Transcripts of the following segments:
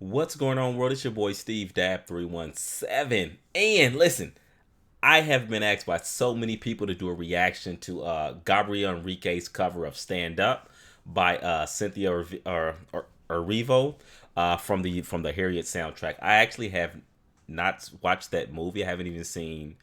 What's going on, world? It's your boy Steve Dab 317. And listen, I have been asked by so many people to do a reaction to Gabriel Enrique's cover of Stand Up by Cynthia Erivo from the Harriet soundtrack. I actually have not watched that movie. I haven't even seen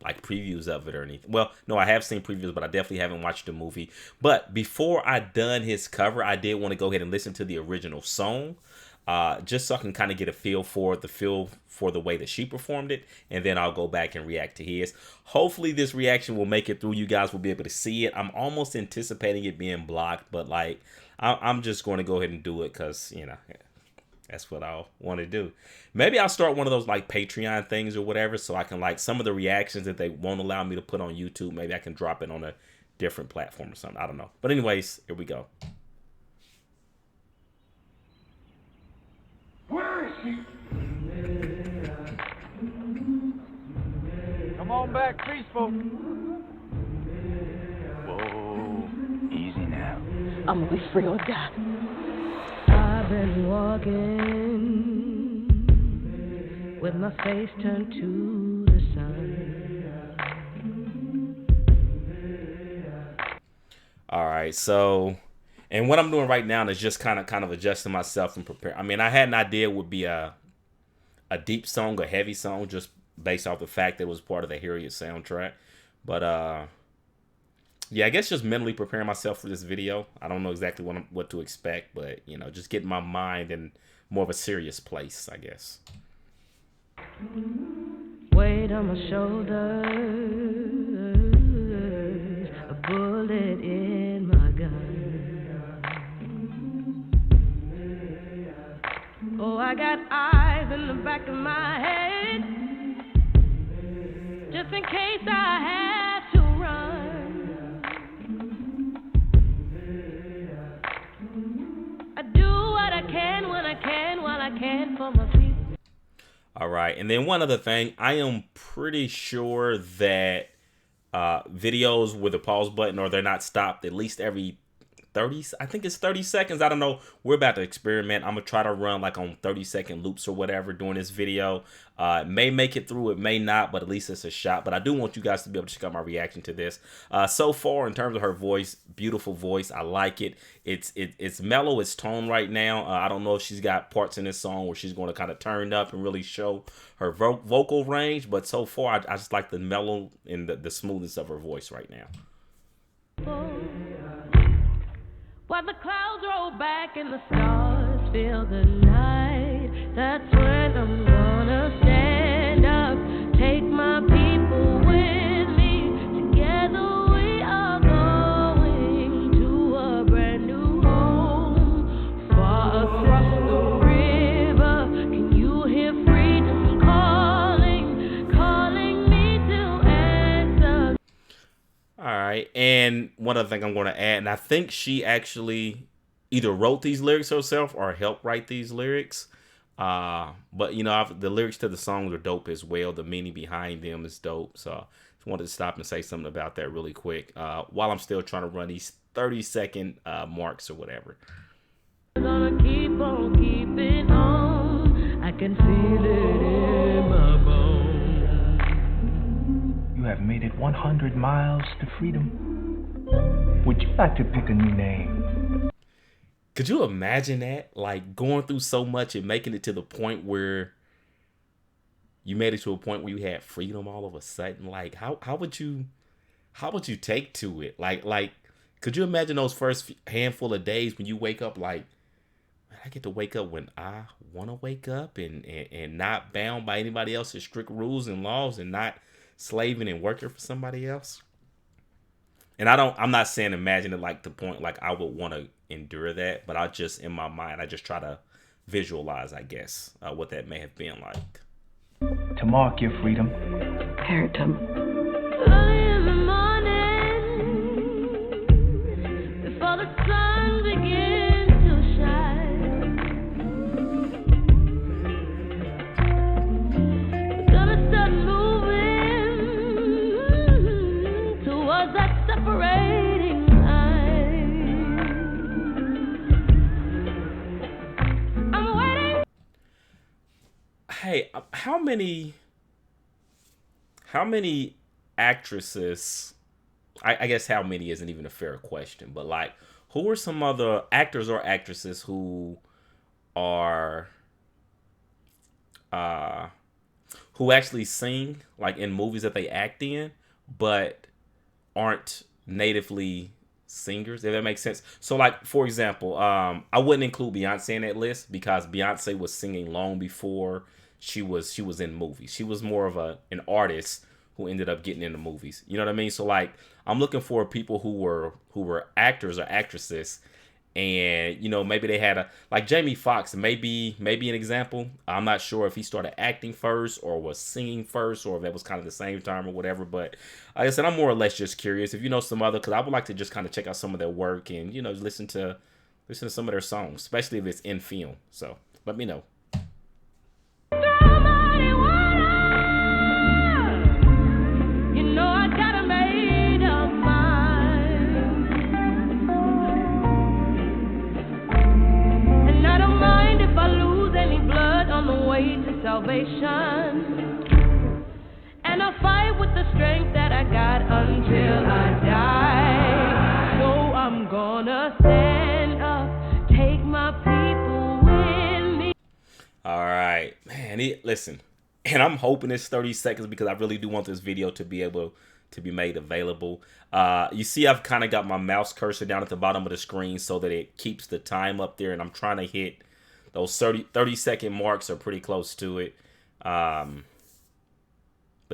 like previews of it or anything. Well, no, I have seen previews, but I definitely haven't watched the movie. But before I done his cover, I did want to go ahead and listen to the original song, just so I can kind of get a feel for the way that she performed it, and then I'll go back and react to his. Hopefully, this reaction will make it through. You guys will be able to see it. I'm almost anticipating it being blocked, but like I'm just going to go ahead and do it because that's what I want to do. Maybe I'll start one of those like Patreon things or whatever, so I can like some of the reactions that they won't allow me to put on YouTube. Maybe I can drop it on a different platform or something. I don't know. But anyways, here we go. Where is she? Come on back, peaceful. Whoa, easy now. I'm gonna be free or die. I've been walking with my face turned to the sun. All right, so, and what I'm doing right now is just kind of adjusting myself and prepare. I mean, I had an idea it would be a deep song, a heavy song, just based off the fact that it was part of the Harriet soundtrack. But yeah, I guess just mentally preparing myself for this video. I don't know exactly what to expect, but just getting my mind in more of a serious place, I guess. Weight on my shoulders, a bullet in my gun. Oh, I got eyes in the back of my head, just in case I have to run. I do what I can when I can, while I can for my people. All right, and then one other thing, I am pretty sure that videos with a pause button, or they're not stopped at least every 30, I think it's 30 seconds. I don't know. We're about to experiment. I'm going to try to run like on 30-second loops or whatever during this video. It may make it through, it may not, but at least it's a shot. But I do want you guys to be able to check out my reaction to this. So far, in terms of her voice, beautiful voice. I like it. It's mellow, it's tone right now. I don't know if she's got parts in this song where she's going to kind of turn up and really show her vocal range. But so far, I just like the mellow and the smoothness of her voice right now. While the clouds roll back and the stars fill the night, that's when I'm gonna stand up, take my people with me. Together we are going to a brand new home, far across the river. Can you hear freedom calling me to answer? All right, and one other thing I'm going to add, and I think she actually either wrote these lyrics herself or helped write these lyrics. But the lyrics to the songs are dope as well. The meaning behind them is dope. So I just wanted to stop and say something about that really quick while I'm still trying to run these 30-second marks or whatever. Gonna keep on keeping on. I can feel it in my bones. You have made it 100 miles to freedom. Would you like to pick a new name? Could you imagine that? Like going through so much and making it to the point where you made it to a point where you had freedom all of a sudden. Like how would you take to it? Like could you imagine those first handful of days when you wake up like, man, I get to wake up when I want to wake up and not bound by anybody else's strict rules and laws and not slaving and working for somebody else. And I'm not saying imagine it like the point like I would want to endure that, but I just, in my mind, I just try to visualize, I guess, what that may have been like. To mark your freedom. Harriet, Early in the morning, before the sun begins to shine, we're gonna start moving towards that separating line. I'm hey, how many actresses? I guess how many isn't even a fair question, but like, who are some other actors or actresses are uh who actually sing like in movies that they act in, but aren't natively singers, if that makes sense. So like, for example, I wouldn't include Beyonce in that list because Beyonce was singing long before she was in movies. She was more of an artist who ended up getting into movies. You know what I mean? So like, I'm looking for people who were actors or actresses, and you know, maybe they had a, like Jamie Foxx, maybe an example. I'm not sure if he started acting first or was singing first, or if that was kind of the same time or whatever. But like I said, I'm more or less just curious if you know some other, because I would like to just kind of check out some of their work and, you know, listen to some of their songs, especially if it's in film. So let me know. To salvation, and I fight with the strength that I got until I die. So I'm gonna stand up, take my people with me. All right, man. Listen, and I'm hoping it's 30 seconds because I really do want this video to be able to be made available. You see, I've kind of got my mouse cursor down at the bottom of the screen so that it keeps the time up there, and I'm trying to hit those 30-second marks are pretty close to it. But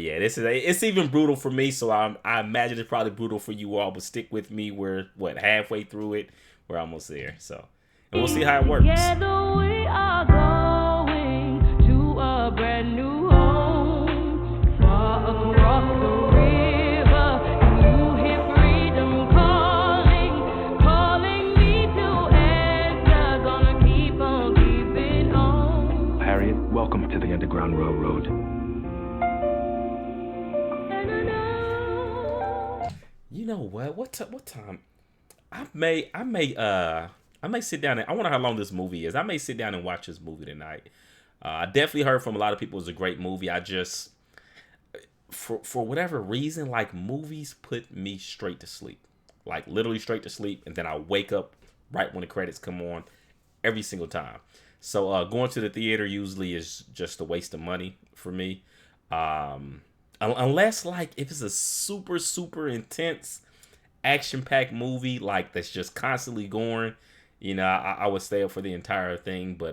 yeah, it's even brutal for me, so I imagine it's probably brutal for you all, but stick with me. We're halfway through it. We're almost there. So, and we'll see how it works. Together we are going to a brand new home, far across the river. You hear freedom calling me to answer. Gonna keep on keeping on. Harriet, welcome to the Underground Railroad. You know what? What time? I may sit down and I wonder how long this movie is. I may sit down and watch this movie tonight. I definitely heard from a lot of people it was a great movie. I just, for whatever reason, like, movies put me straight to sleep, like literally straight to sleep, and then I wake up right when the credits come on every single time. So going to the theater usually is just a waste of money for me. Unless, like, if it's a super intense action-packed movie, like, that's just constantly going, you know, I would stay up for the entire thing. But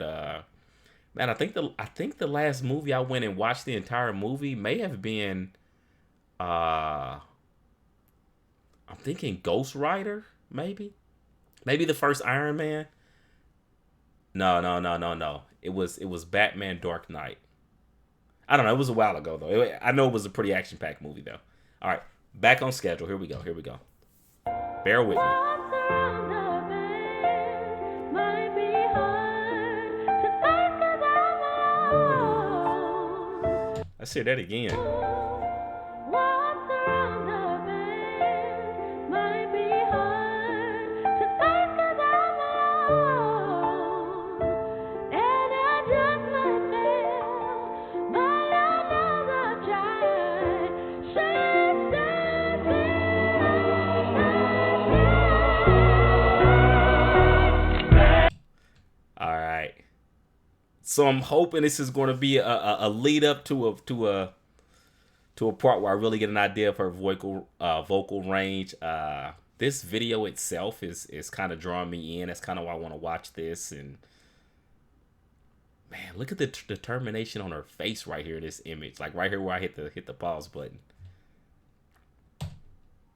man, I think the last movie I went and watched the entire movie may have been I'm thinking Ghost Rider, maybe the first Iron Man. No. It was Batman Dark Knight. I don't know. It was a while ago, though. I know it was a pretty action-packed movie, though. All right. Back on schedule. Here we go. Bear with me. Let's hear that again. So I'm hoping this is going to be a lead up to a part where I really get an idea of her vocal range. This video itself is kind of drawing me in. That's kind of why I want to watch this. And man, look at the determination on her face right here. This image, like right here where I hit the pause button.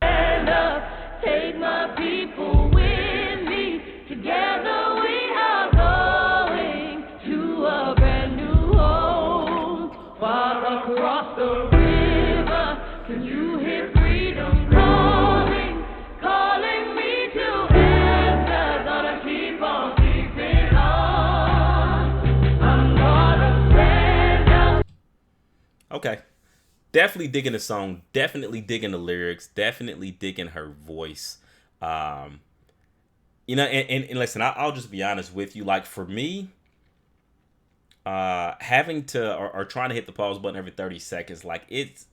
Stand up, take my people with me. Together we are going to a brand new home, far across the river. Can you hear freedom calling me to answer? Gonna keep on keeping on. I'm gonna stand up. Okay. Definitely digging the song, definitely digging the lyrics, definitely digging her voice. You know, and listen, I'll just be honest with you. Like, for me, having to or trying to hit the pause button every 30 seconds, like it's,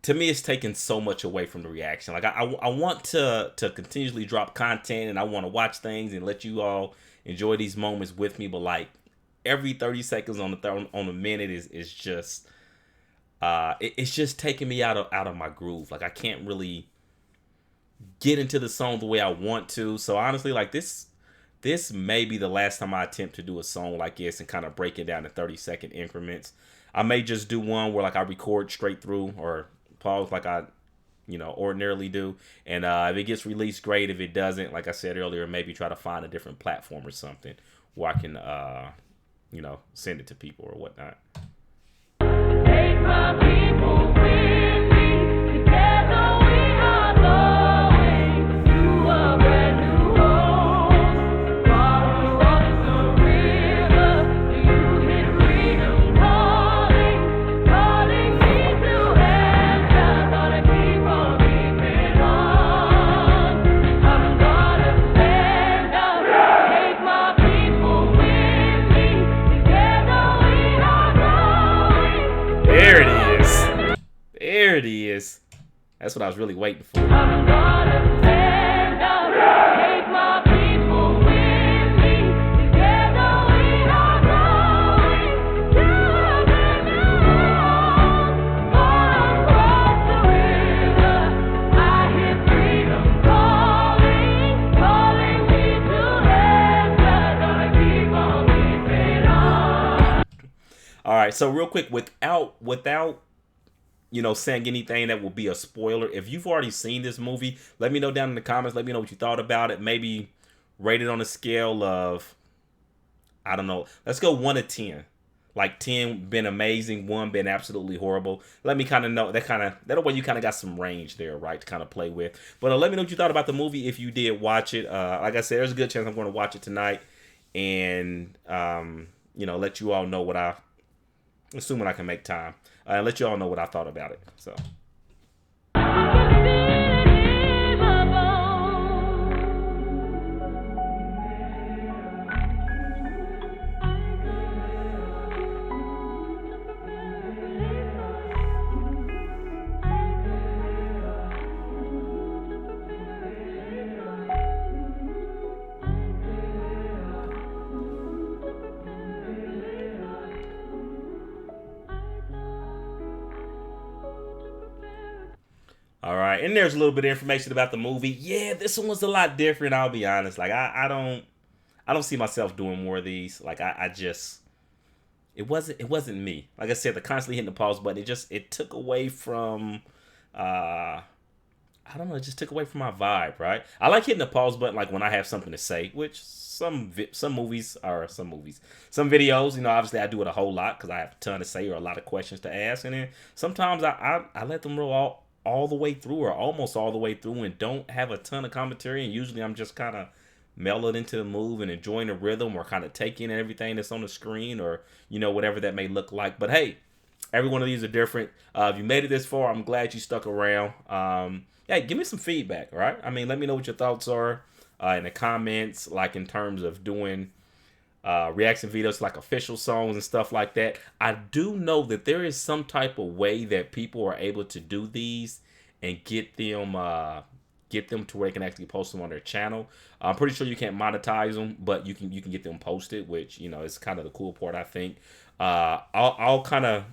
to me, it's taking so much away from the reaction. Like I want to continuously drop content, and I want to watch things and let you all enjoy these moments with me. But like every 30 seconds on the minute is just it's just taking me out of my groove. Like I can't really get into the song the way I want to. So honestly, like this may be the last time I attempt to do a song like this and kind of break it down in 30-second increments. I may just do one where like I record straight through or pause like I ordinarily do. And if it gets released, great. If it doesn't, like I said earlier, maybe try to find a different platform or something where I can send it to people or whatnot. Take my people with me. Together we are going to a brand new home. Far across the river, you hear freedom calling me to answer. Gonna keep on keeping on. I'm gonna stand up. Take my people with me. Together we are going. There it is. There it is. That's what I was really waiting for. I'm gonna stand up, take my people with me. Together we are going to a brand new home. All across the river, I hear freedom calling me to answer. Gonna keep on keeping on. All right, so real quick, without saying anything that will be a spoiler, if you've already seen this movie, let me know down in the comments. Let me know what you thought about it. Maybe rate it on a scale of, I don't know, let's go 1 to 10. Like 10 been amazing, 1 been absolutely horrible. Let me kind of know that way you kind of got some range there, right, to kind of play with. But let me know what you thought about the movie if you did watch it. Like I said, there's a good chance I'm going to watch it tonight, and let you all know what assuming I can make time, let you all know what I thought about it. So. All right, and there's a little bit of information about the movie. Yeah, this one was a lot different. I'll be honest. Like I don't see myself doing more of these. Like I just, it wasn't me. Like I said, the constantly hitting the pause button, it took away from, I don't know, it just took away from my vibe. Right? I like hitting the pause button like when I have something to say, which some videos, obviously I do it a whole lot because I have a ton to say or a lot of questions to ask, and then sometimes I let them roll all the way through or almost all the way through and don't have a ton of commentary, and usually I'm just kind of mellowed into the move and enjoying the rhythm or kind of taking everything that's on the screen or whatever that may look like. But hey, every one of these are different. If you made it this far, I'm glad you stuck around. Hey, give me some feedback, all right? I mean, let me know what your thoughts are in the comments, like in terms of doing reaction videos like official songs and stuff like that. I do know that there is some type of way that people are able to do these and get them to where they can actually post them on their channel. I'm pretty sure you can't monetize them, but you can get them posted, which is kind of the cool part, I think. I'll kind of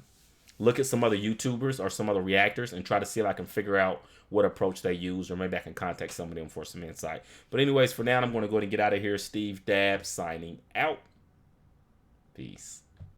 look at some other YouTubers or some other reactors and try to see if I can figure out what approach they use, or maybe I can contact some of them for some insight. But anyways, for now, I'm going to go ahead and get out of here. Steve Dab signing out. Peace.